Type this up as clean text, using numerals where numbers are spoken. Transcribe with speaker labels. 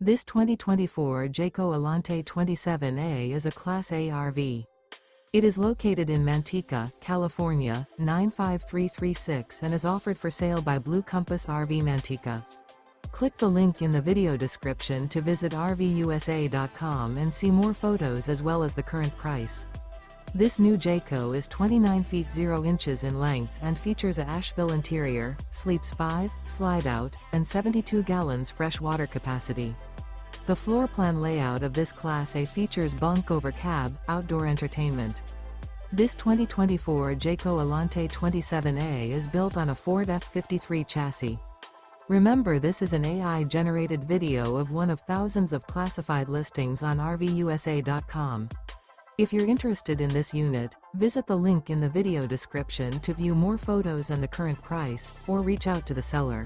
Speaker 1: This 2024 Jayco Alante 27A is a Class A RV. It is located in Manteca, California, 95336 and is offered for sale by Blue Compass RV Manteca. Click the link in the video description to visit RVUSA.com and see more photos as well as the current price. This new Jayco is 29 feet 0 inches in length and features a ASHVILLE interior, sleeps 5, slide-out, and 72 gallons fresh water capacity. The floor plan layout of this Class A features Bunk Over Cab, outdoor entertainment. This 2024 Jayco Alante 27A is built on a Ford F53 chassis. Remember, this is an AI-generated video of one of thousands of classified listings on RVUSA.com. If you're interested in this unit, visit the link in the video description to view more photos and the current price, or reach out to the seller.